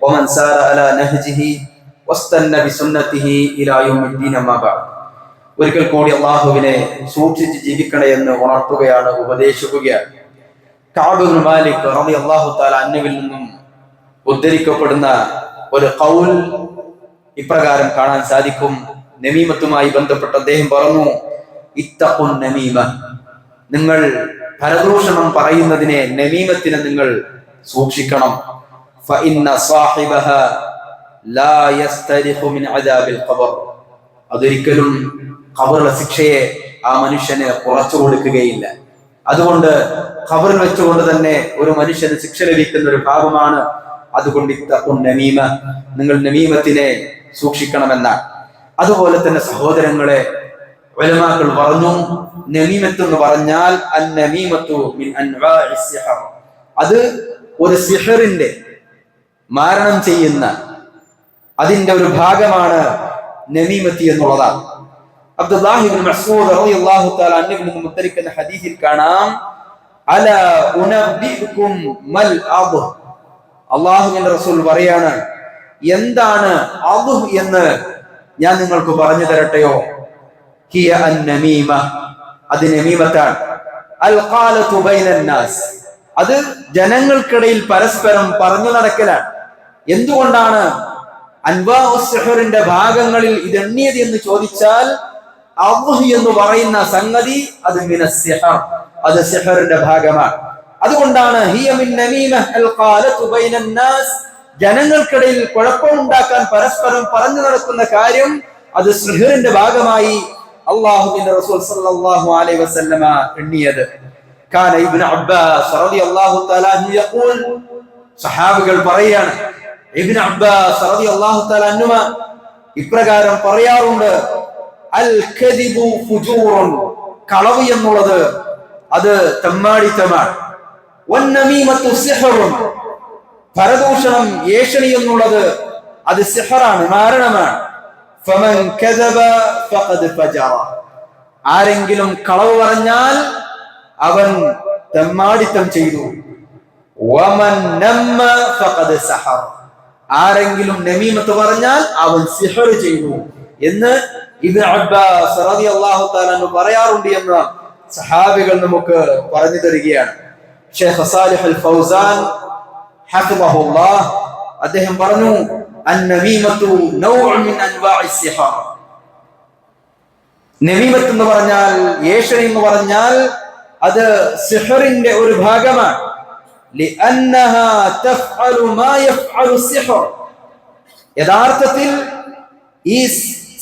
ومن سار على نهجه واستنى بسنته إلى يوم الدين. ما بعد. ഒരിക്കൽ കൂടി അള്ളാഹുവിനെ സൂക്ഷിച്ച് ജീവിക്കണേ എന്ന് ഉണർത്തുകയാണ്, ഉപദേശിക്കുകയാണ്. കഅബ് ഇബ്നു മാലിക് റളിയല്ലാഹു തആല അൻഹുവിൽ നിന്നും ഉദ്ധരിക്കപ്പെടുന്ന ഒരു ഖൗൽ ഇപ്രകാരം കാണാൻ സാധിക്കും. നമീമത്തുമായി ബന്ധപ്പെട്ട് അദ്ദേഹം പറഞ്ഞു, ഇത്തഖുൻ നമീമ, നിങ്ങൾ പരദൂഷണം പറയുന്നതിനെ, നമീമത്തിനെ നിങ്ങൾ സൂക്ഷിക്കണം. ഫഇന്ന സാഹിബഹ ലാ യസ്തരിഖു മിൻ അദാബിൽ ഖബർ, അതൊരിക്കലും ഖബറിലെ ശിക്ഷയെ ആ മനുഷ്യന് കുറച്ചു കൊടുക്കുകയില്ല. അതുകൊണ്ട് ഖബറിൽ വെച്ചുകൊണ്ട് തന്നെ ഒരു മനുഷ്യന് ശിക്ഷ ലഭിക്കുന്ന ഒരു ഭാഗമാണ്. അതുകൊണ്ട് ഇത്തഖുൻ നമീമ, നിങ്ങൾ നമീമത്തിനെ സൂക്ഷിക്കണമെന്നാണ്. അതുപോലെ തന്നെ സഹോദരങ്ങളെ, ഉലമാക്കൾ പറഞ്ഞു, നമീമത്ത് എന്ന് പറഞ്ഞാൽ അന്നമീമത്തു മിൻ അൻവാഇസ് സിഹർ, അത് ഒരു സിഹറിന്റെ, മാരണം ചെയ്യുന്ന അതിന്റെ ഒരു ഭാഗമാണ് നമീമത്തി എന്നുള്ളതാണ്. അബ്ദുല്ലാഹി ഇബ്നു മസ്ഊദ് റളിയല്ലാഹു തആല അൻഹു നിന്ന് ഉദ്ധരിക്കുന്ന ഹദീസിൽ കാണാം, അലാ ഉനബ്ബിഉകും മൽ അദ്, അല്ലാഹുവിന്റെ റസൂൽ പറയാണ്, എന്താണ് അദ് എന്ന് ഞാൻ നിങ്ങൾക്ക് പറഞ്ഞു തരട്ടെയോ? ഹിയ അന്നമീമ, അത് നമീമത്താണ്. അൽ ഖാലതു ബൈനൻ നാസ്, അത് ജനങ്ങൾക്കിടയിൽ പരസ്പരം പറഞ്ഞു നടക്കലാണ്. എന്തുകൊണ്ടാണ് അൻവാഉസ് സിഹറിന്റെ ഭാഗങ്ങളിൽ ഇത് എണ്ണിയത് എന്ന് ചോദിച്ചാൽ, അദ്ഹ് എന്ന് പറയുന്ന സംഗതി അത് മിനസ് സിഹർ, അത് സിഹറിന്റെ ഭാഗമാണ്. അതുകൊണ്ടാണ് ഹിയ മിൻ നമീമ അൽ ഖാലതു ബൈനൻ നാസ്, ജനങ്ങൾക്കിടയിൽ കുഴപ്പമുണ്ടാക്കാൻ പരസ്പരം പറഞ്ഞു നടക്കുന്ന കാര്യം അത് സിഹറിന്റെ ഭാഗമായി അല്ലാഹുവിന്റെ റസൂൽ സല്ലല്ലാഹു അലൈഹി വസല്ലമ എണ്ണിയത്. കാന ഇബ്നു അബ്ബാസ് റളിയല്ലാഹു തആല അൻഹു യഖൂൽ, സഹാബികൾ പറയാണ്, ഇബ്നു അബ്ബാസ് റളിയല്ലാഹു തആല അൻഹു ഇപ്രകാരം പറയാറുണ്ട്, അൽ കദിബു ഫുജൂറുൻ, കളവ് എന്നുള്ളത് അത് തെമ്മാടിത്തമാണ്. വന്നമീമത്തു സിഹറുൻ, പരദൂഷണം, ഏഷണി എന്നുള്ളത് അത് സിഹറാണ്, മാരണമാണ്. ഫമൻ കദബ ഫഖദ് ഫജറ, ആരെങ്കിലും കളവ് പറഞ്ഞാൽ അവൻ തെമ്മാടിത്തം ചെയ്തു. വമൻ നമ്മ ഫഖദ് സഹർ, ആരെങ്കിലും നമീമത്ത് പറഞ്ഞാൽ അവൻ സിഹർ ചെയ്തു എന്ന് ഇബ്നു അബ്ബാസ് റളിയല്ലാഹു തആല അൻഹു പറയാറുണ്ട് എന്ന് സഹാബികൾ നമുക്ക് പറഞ്ഞു തരികയാണ്. ഷെയ്ഖ് സാലിഹ് അൽ ഫൗസാൻ ഹഫിളഹുല്ലാഹ് അദ്ദേഹം പറഞ്ഞു, അന്നമീമത്തു നൗഉൻ മിൻ അൻവാഇസ് സിഹർ, നമീമത്ത് എന്ന് പറഞ്ഞാൽ, ഏഷണി എന്ന് പറഞ്ഞാൽ അത് സിഹറിന്റെ ഒരു ഭാഗമാണ്. ലിഅന്നഹാ തഫ്അലു മാ യഫ്അലു സിഹർ, യഥാർത്ഥത്തിൽ ഈ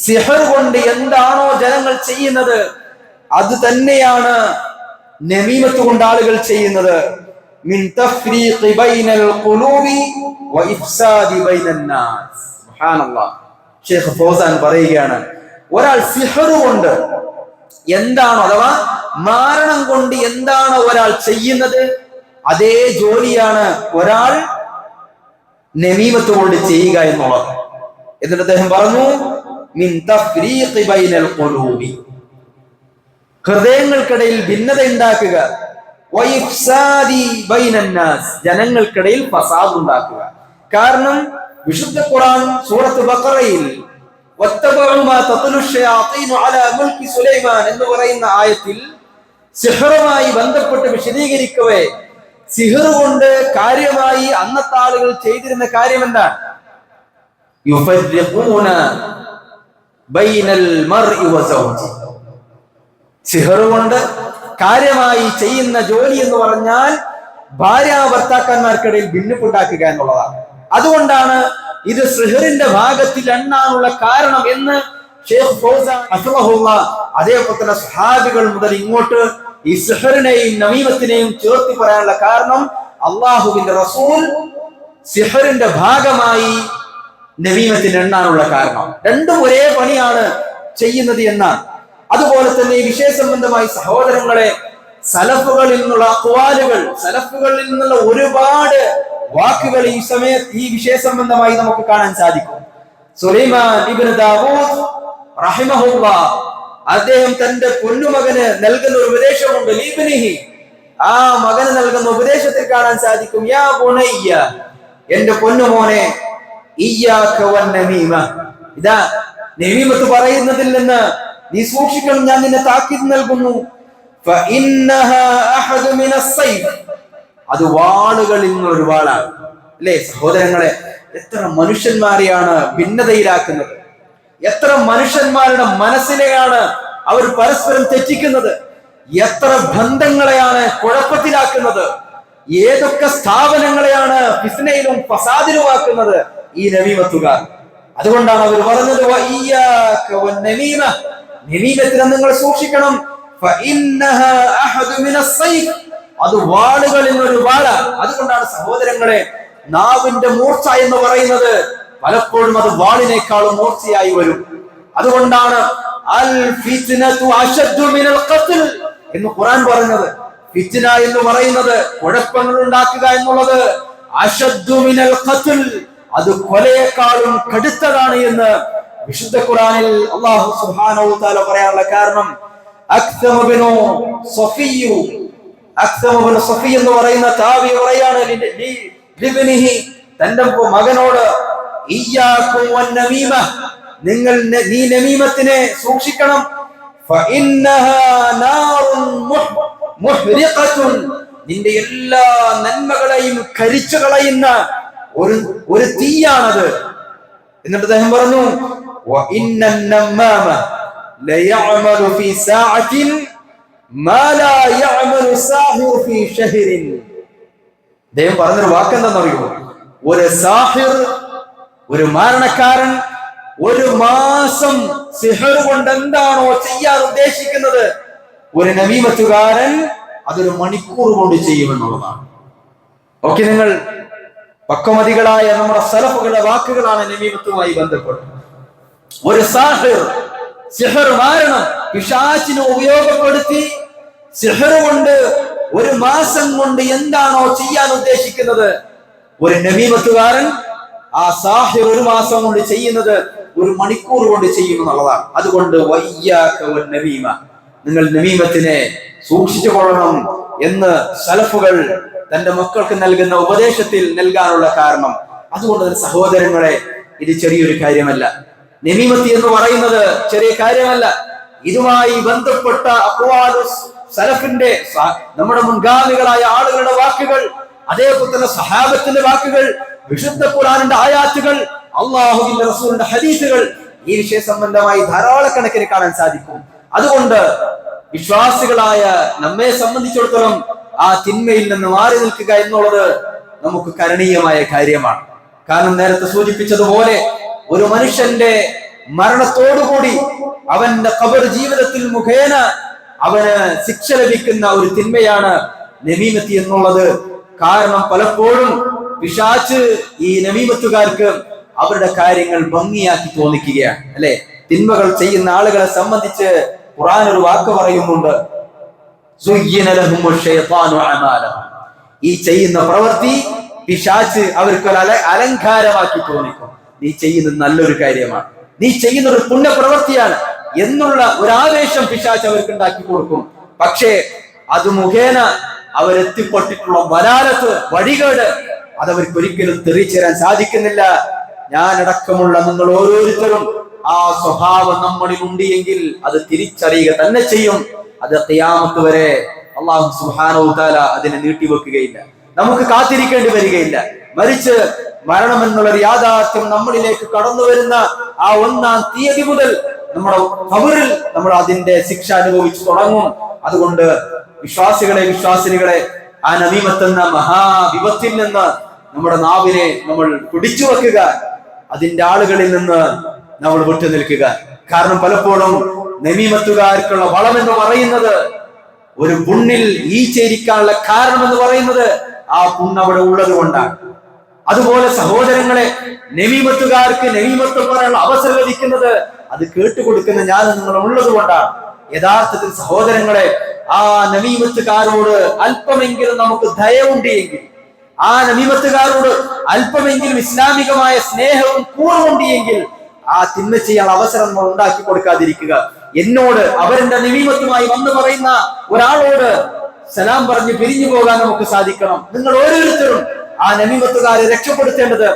സിഹർ കൊണ്ട് എന്താണോ ജനങ്ങൾ ചെയ്യുന്നത് അത് തന്നെയാണ് നമീമത്ത് കൊണ്ട് ആളുകൾ ചെയ്യുന്നത്. മിൻ തഫ്രീഖി ബൈനൽ ഖുലൂബി വ ഇഫ്സാദി ബൈനൻ നാസ്. സുബ്ഹാനല്ലാഹ്, ഷെയ്ഖ് ഫൗസാൻ പറയുകയാണ്, ഒരാൾ സിഹർ കൊണ്ട് എന്താണോ, അഥവാ മാരണം കൊണ്ട് എന്താണോ ഒരാൾ ചെയ്യുന്നത് അതേ ജോലിയാണ് ഒരാൾ നമീമത്ത് കൊണ്ട് ചെയ്യുക എന്നുള്ളത്. എന്നിട്ട് അദ്ദേഹം പറഞ്ഞു, മിൻ തഫ്രീഖി ബൈനൽ ഖുലൂബി, ഹൃദയങ്ങൾക്കിടയിൽ ഭിന്നത ഉണ്ടാക്കുക, വഇഫ്സാദി ബൈനൻ നാസ്, ജനങ്ങൾക്കിടയിൽ ഫസാദ് ഉണ്ടാക്കുക. കാരണം വിശുദ്ധ ഖുർആൻ സൂറത്ത് ബഖറയിൽ വത്തബഉ മാ തത്ലു ശയാത്തീനു അലാ മുൽക്കി സുലൈമാൻ എന്ന് പറയുന്ന ആയത്തിൽ സിഹറുമായി ബന്ധപ്പെട്ട് വിശദീകരിക്കവേ, സിഹർ കൊണ്ട് കാര്യമായി അന്നത്തെ ആളുകൾ ചെയ്തിരുന്ന കാര്യം എന്താണ്? യുഫർരിഖൂന ബൈനൽ മർഇ വസൗജി, സിഹർ കൊണ്ട് കാര്യമായി ചെയ്യുന്ന ജോലി എന്ന് പറഞ്ഞാൽ ഭാര്യ ഭർത്താക്കന്മാർക്കിടയിൽ ഭിന്നിപ്പുണ്ടാക്കുക എന്നുള്ളതാണ്. അതുകൊണ്ടാണ് ഇത് സിഹറിന്റെ ഭാഗത്തിൽ എണ്ണാനുള്ള കാരണം എന്ന് ഷെയ്ഖ് ഫൗസാൻ ഹഫിളഹുല്ലാഹ് അതേപോലെ തന്നെ സ്വഹാബികൾ മുതൽ ഇങ്ങോട്ട് ഈ സിഹറിനെയും നമീമത്തിനെയും ചേർത്ത് പറയാനുള്ള കാരണം അള്ളാഹുവിന്റെ റസൂൽ സിഹറിന്റെ ഭാഗമായി നമീമത്തിന് എണ്ണാനുള്ള കാരണം. രണ്ടും ഒരേ പണിയാണ് ചെയ്യുന്നത് എന്നാണ്. അതുപോലെ തന്നെ ഈ വിഷയ സംബന്ധമായി സഹോദരങ്ങളെ, സലഫുകളിൽ നിന്നുള്ള അഖ്വാലുകൾ, സലഫുകളിൽ നിന്നുള്ള ഒരുപാട് വാക്കുകൾ ഈ സമയത്ത് ഈ വിഷയ സംബന്ധമായി നമുക്ക് കാണാൻ സാധിക്കും. സുലൈമാൻ ഇബ്നു ദാവൂദ് റഹിമഹുല്ലാഹ് അദ്ദേഹം തന്റെ പൊന്നുമകന് നൽകുന്ന ഒരു ഉപദേശമുണ്ട്, ലീബ്നിഹി, ആ മകന് നൽകുന്ന ഉപദേശത്തിൽ കാണാൻ സാധിക്കും, യാ ബുനയ്യ, എന്റെ പൊന്നുമോനെ, ഇയ്യാക വന്നമീമ, ഇതാ നമീമത്ത് പറയുന്നതിൽ നിന്ന് നീ സൂക്ഷിക്കണം, ഞാൻ നിന്നെ താക്കീത് നൽകുന്നു. ഫഇന്നഹാ അഹദു മിനസ് സൈഫ്, അത് വാളുകളിൽ നിന്ന് ഒരു വാളാണ്. അല്ലേ സഹോദരങ്ങളെ, എത്ര മനുഷ്യന്മാരെയാണ് ഭിന്നതയിലാക്കുന്നത്, എത്ര മനുഷ്യന്മാരുടെ മനസ്സിനെയാണ് അവർ പരസ്പരം തെറ്റിക്കുന്നത്, എത്ര ബന്ധങ്ങളെയാണ് കുഴപ്പത്തിലാക്കുന്നത്, ഏതൊക്കെ സ്ഥാപനങ്ങളെയാണ് ഫിസ്നയിലും ഫസാദിലുമാക്കുന്നത് ഈ നമീമത്തുകാർ. അതുകൊണ്ടാണ് അവർ പറഞ്ഞത് നമീമത്തിനെ നിങ്ങൾ സൂക്ഷിക്കണം, അത് വാളുകളിൽ ഒരു വാളാണ്. അതുകൊണ്ടാണ് സഹോദരങ്ങളെ, നാവിന്റെ മൂർച്ച എന്ന് പറയുന്നത് പലപ്പോഴും അത് വാളിനേക്കാളും മൂർച്ചയായി വരും. അതുകൊണ്ടാണ് അൽ ഫിത്നതു അശദ്ദു മിനൽ ഖത്ൽ എന്ന് ഖുർആൻ പറഞ്ഞത്. ഫിത്ന എന്ന് പറയുന്നത്, കുഴപ്പങ്ങൾ ഉണ്ടാക്കുക എന്നുള്ളത്, അശദ്ദു മിനൽ ഖത്ൽ, അത് കൊലയേക്കാളും കടുത്തതാണ് എന്ന് വിശുദ്ധ ഖുർആനിൽ അല്ലാഹു സുബ്ഹാനഹു വ തആല പറയാനുള്ള കാരണം, അക്സമ ബിനു സഫി എന്ന് പറയുന്ന താബി പറയാണ് ലിബ്നിഹി, തന്റെ മകനോട്, ഇയ്യാകും വന്നമീമ, നീ നമീമത്തിനെ സൂക്ഷിക്കണം, ഫഇന്നഹാ നാറുൻ മുഹ്രിഖത്തുൻ, നിന്റെ എല്ലാ നന്മകളെയും കരിച്ചു കളയുന്ന ഒരു തീയാണത്. എന്നിട്ട് അദ്ദേഹം പറഞ്ഞു, വഇന്നൻ നമ്മാമ ലയഅമലു ഫീ സഅത്തിൻ മാ ലാ യഅമലു സാഹിറു ഫീ ഷഹ്റിൻ. അദ്ദേഹം പറഞ്ഞൊരു വാക്കെന്താണെന്നറിയോ? ഒരു സാഹിർ, ഒരു മാരണക്കാരൻ, ഒരു മാസം സിഹർ കൊണ്ട് എന്താണോ ചെയ്യാൻ ഉദ്ദേശിക്കുന്നത്, ഒരു നമീമത്തുകാരൻ അതൊരു മണിക്കൂർ കൊണ്ട് ചെയ്യുമെന്നുള്ളതാണ്. ഓക്കെ, നിങ്ങൾ പക്വമതികളായ നമ്മുടെ സലഫുകളുടെ വാക്കുകളാണ് നമീമത്തുമായി ബന്ധപ്പെട്ടത്. ഒരു സാഹിർ, സിഹർ മാരണം പിശാചിനെ ഉപയോഗപ്പെടുത്തി സിഹർ കൊണ്ട് ഒരു മാസം കൊണ്ട് എന്താണോ ചെയ്യാൻ ഉദ്ദേശിക്കുന്നത്, ഒരു നമീമത്തുകാരൻ ആ സാഹിർ ഒരു മാസം കൊണ്ട് ചെയ്യുന്നത് ഒരു മണിക്കൂർ കൊണ്ട് ചെയ്യുമെന്നുള്ളതാണ്. അതുകൊണ്ട് വയ്യാക നമീമ, നിങ്ങൾ നമീമത്തിനെ സൂക്ഷിച്ചു കൊള്ളണം എന്ന് സലഫുകൾ തന്റെ മക്കൾക്ക് നൽകുന്ന ഉപദേശത്തിൽ നൽകാനുള്ള കാരണം. അതുകൊണ്ട് തന്നെ സഹോദരങ്ങളെ, ഇത് ചെറിയൊരു കാര്യമല്ല. നമീമത്തി എന്ന് പറയുന്നത് ചെറിയ കാര്യമല്ല. ഇതുമായി ബന്ധപ്പെട്ട സലഫിന്റെ, നമ്മുടെ മുൻഗാമികളായ ആളുകളുടെ വാക്കുകൾ, അതേപോലെ തന്നെ സഹാബത്തിന്റെ വാക്കുകൾ, വിശുദ്ധ ഖുർആനിന്റെ ആയാത്തുകൾ, അല്ലാഹുവിന്റെ റസൂലിന്റെ ഹദീസുകൾ, ഈ വിഷയ സംബന്ധമായി ധാരാളക്കണക്കിന് കാണാൻ സാധിക്കും. അതുകൊണ്ട് വിശ്വാസികളായ നമ്മെ സംബന്ധിച്ചിടത്തോളം ആ തിന്മയിൽ നിന്ന് മാറി നിൽക്കുക എന്നുള്ളത് നമുക്ക് കരണീയമായ കാര്യമാണ്. കാരണം നേരത്തെ സൂചിപ്പിച്ചതുപോലെ, ഒരു മനുഷ്യന്റെ മരണത്തോടുകൂടി അവന്റെ ഖബർ ജീവിതത്തിൽ മുഖേന അവന് ശിക്ഷ ലഭിക്കുന്ന ഒരു തിന്മയാണ് നമീമത്തി എന്നുള്ളത്. കാരണം പലപ്പോഴും പിശാച് ഈ നമീമത്തുകാർക്ക് അവരുടെ കാര്യങ്ങൾ ഭംഗിയാക്കി തോന്നിക്കുകയാണ്, അല്ലെ? തിന്മകൾ ചെയ്യുന്ന ആളുകളെ സംബന്ധിച്ച് ഖുർആൻ ഒരു വാക്ക് പറയുന്നുണ്ട്, ഈ ചെയ്യുന്ന പ്രവൃത്തി പിശാച് അവർക്ക് അലങ്കാരമാക്കി തോന്നിക്കും. നീ ചെയ്യുന്നത് നല്ലൊരു കാര്യമാണ്, നീ ചെയ്യുന്ന ഒരു പുണ്യപ്രവൃത്തിയാണ് എന്നുള്ള ഒരു ആവേശം പിശാച് അവർക്ക് ഉണ്ടാക്കി കൊടുക്കും. പക്ഷേ അത് മുഖേന അവരെത്തിപ്പെട്ടിട്ടുള്ള ബലാലത്ത്, വഴികേട്, അതവർക്ക് ഒരിക്കലും തിരിച്ചറിയാൻ സാധിക്കുന്നില്ല. ഞാനടക്കമുള്ള നിങ്ങൾ ഓരോരുത്തരും ആ സ്വഭാവം നമ്മളിൽ ഉണ്ട് എങ്കിൽ അത് തിരിച്ചറിയുക തന്നെ ചെയ്യും. അത് ഖിയാമത്ത് വരെ അല്ലാഹു സുബ്ഹാനഹു വ തആല അതിനെ നീട്ടിവെക്കുകയില്ല, നമുക്ക് കാത്തിരിക്കേണ്ടി വരികയില്ല. മറിച്ച് മരണം എന്നുള്ളൊരു യാഥാർത്ഥ്യം നമ്മളിലേക്ക് കടന്നു വരുന്ന ആ 1-ാം തീയതി മുതൽ നമ്മുടെ ഖബറിൽ നമ്മൾ അതിന്റെ ശിക്ഷ അനുഭവിച്ചു തുടങ്ങും. അതുകൊണ്ട് വിശ്വാസിനികളെ ആ നമീമത്ത് എന്ന മഹാവിപത്തിൽ നിന്ന് നമ്മുടെ നാവിനെ നമ്മൾ പിടിച്ചു വെക്കുക, അതിന്റെ ആളുകളിൽ നിന്ന് നമ്മൾ വിട്ടു നിൽക്കുക. കാരണം പലപ്പോഴും നമീമത്തുകാർക്കുള്ള വളം എന്ന് പറയുന്നത്, ഒരു പുണ്ണിൽ ഈച്ചേരിക്കാനുള്ള കാരണം എന്ന് പറയുന്നത് ആ പുണ്ണ് അവിടെ ഉള്ളത് കൊണ്ടാണ്. അതുപോലെ സഹോദരങ്ങളെ, നമീമത്തുകാർക്ക് നമീമത്ത് പറയാനുള്ള അവസരം ലഭിക്കുന്നത് അത് കേട്ടുകൊടുക്കുന്ന ഞാൻ നിങ്ങൾ ഉള്ളത് കൊണ്ടാണ്. യഥാർത്ഥത്തിൽ സഹോദരങ്ങളെ, ആ നമീമത്തുകാരോട് അല്പമെങ്കിലും നമുക്ക് ദയവുണ്ട് എങ്കിൽ, ആ നമീമത്തുകാരോട് അല്പമെങ്കിലും ഇസ്ലാമികമായ സ്നേഹവും കൂറുമുണ്ട് എങ്കിൽ, ആ തിന്മ ചെയ്യാൻ അവസരം നമ്മൾ ഉണ്ടാക്കി കൊടുക്കാതിരിക്കുക. എന്നോട് അവരുടെ നമീമത്തുമായി വന്നു പറയുന്ന ഒരാളോട് സലാം പറഞ്ഞ് പിരിഞ്ഞു പോകാൻ നമുക്ക് സാധിക്കണം. നിങ്ങൾ ഓരോരുത്തരും ആ നമീമത്തുകാരെ രക്ഷപ്പെടുത്തേണ്ടത്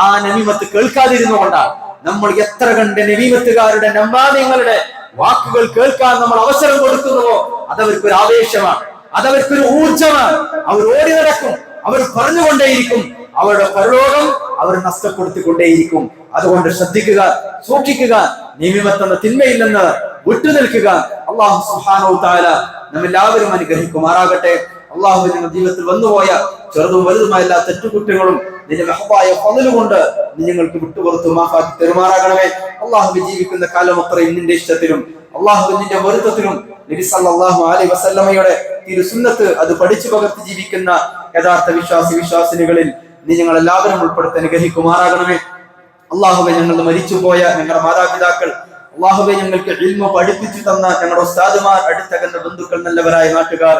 ആ നമീമത്ത് കേൾക്കാതിരുന്നുകൊണ്ടാണ്. നമ്മൾ എത്ര കണ്ട് നമീമത്തുകാരുടെ നമ്പാദ്യങ്ങളുടെ വാക്കുകൾ കേൾക്കാൻ നമ്മൾ അവസരം കൊടുക്കുന്നുവോ, അതവർക്കൊരു ആവേശമാണ്, അതവർക്കൊരു ഊർജമാണ്. അവർ ഓടി നടക്കും, അവർ പറഞ്ഞുകൊണ്ടേയിരിക്കും, അവരുടെ പരലോകം അവർ നഷ്ടപ്പെടുത്തിക്കൊണ്ടേയിരിക്കും. അതുകൊണ്ട് ശ്രദ്ധിക്കുക, സൂക്ഷിക്കുക, നിമിമത്തെന്ന തിന്മയിൽ നിന്ന് വിട്ടുനിൽക്കുക. അല്ലാഹു സുബ്ഹാനഹു വ തആല നമ്മെല്ലാവരും അനുഗ്രഹിക്കുമാറാകട്ടെ. അല്ലാഹു നിങ്ങളുടെ ജീവിതത്തിൽ വന്നുപോയ ചെറുതും വലുതുമായ എല്ലാ തെറ്റുകുറ്റങ്ങളും നിന്റെ മഹബായ ഫളല് കൊണ്ട് നീ ഞങ്ങൾക്ക് വിട്ടുപുറത്ത് മാഫാക്കി തെരുമാറാകണമേ. അല്ലാഹു ജീവിക്കുന്ന കാലം അത്രയും നിന്റെ ഇഷ്ടത്തിലും അല്ലാഹു നിന്റെ പൊരുത്തത്തിലും നബി സല്ലല്ലാഹു അലൈഹി വസല്ലമയുടെ തിരുസുന്നത്ത് അത് പഠിച്ചു പകർത്തി ജീവിക്കുന്ന യഥാർത്ഥ വിശ്വാസിനികളിൽ നീ ഞങ്ങൾ എല്ലാവരും ഉൾപ്പെടുത്തി അനുഗ്രഹിക്കുമാറാകണമേ. അല്ലാഹുവേ, ഞങ്ങൾ മരിച്ചുപോയ ഞങ്ങളുടെ മാതാപിതാക്കൾ, അല്ലാഹുവേ, ഞങ്ങൾക്ക് ഇൽമ പഠിപ്പിച്ചു തന്ന ഞങ്ങളുടെ ഉസ്താദുമാർ, അടുത്തകന്ന ബന്ധുക്കൾ, നല്ലവരായ നാട്ടുകാർ,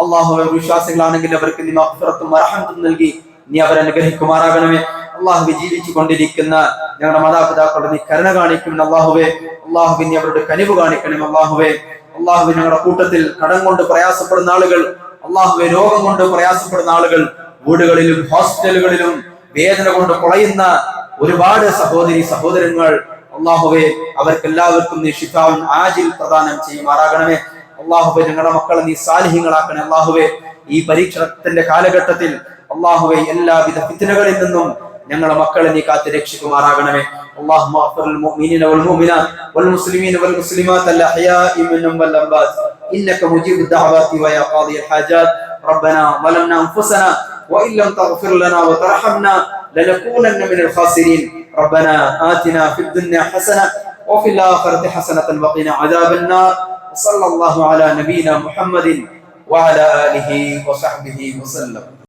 അല്ലാഹുവേ, വിശ്വാസികളാണെങ്കിൽ അവർക്ക് നീ മഗ്ഫിറത്തും റഹ്മത്തും നൽകി നീ അവരെ അനുഗ്രഹിക്കുമാറാകണമേ. അല്ലാഹുവേ, ജീവിച്ചു കൊണ്ടിരിക്കുന്ന ഞങ്ങളുടെ മാതാപിതാക്കളുടെ നീ കരുണ കാണിക്കണം അല്ലാഹുവേ. അല്ലാഹുവേ, നീ അവരുടെ കനിവ് കാണിക്കണം അല്ലാഹുവേ. അല്ലാഹുവേ, ഞങ്ങളുടെ കൂട്ടത്തിൽ കടം കൊണ്ട് പ്രയാസപ്പെടുന്ന ആളുകൾ, അല്ലാഹുവേ, രോഗം കൊണ്ട് പ്രയാസപ്പെടുന്ന ആളുകൾ, വീടുകളിലും ഹോസ്പിറ്റലുകളിലും വേദന കൊണ്ട് പൊളയുന്ന ഒരുപാട് സഹോദരി സഹോദരങ്ങൾ, അല്ലാഹുവേ, അവർക്കെല്ലാവർക്കും നീ ശിഫാഉൻ ആജിൽ പ്രദാനം ചെയ്യുമാറാകണമേ. അല്ലാഹുവേ, ഞങ്ങളുടെ മക്കളെ നീ സാലിഹീങ്ങളാക്കണേ അല്ലാഹുവേ. ഈ പരീക്ഷണത്തിന്റെ കാലഘട്ടത്തിൽ അല്ലാഹുവേ, എല്ലാവിധ ഫിത്നകളിൽ നിന്നും ഞങ്ങളുടെ മക്കളെ നീ കാത്ത് രക്ഷിക്കുമാറാകണമേ. اللهم اغفر للمؤمنين والمؤمنات والمسلمين والمسلمات الأحياء منهم والأموات إنك مجيب الدعوات ويا قاضي الحاجات. ربنا ظلمنا أنفسنا وإن لم تغفر لنا وترحمنا لنكونن من الخاسرين. ربنا آتنا في الدنيا حسنة وفي الآخرة حسنة وقنا عذاب النار. صلى الله على نبينا محمد وعلى آله وصحبه وسلم.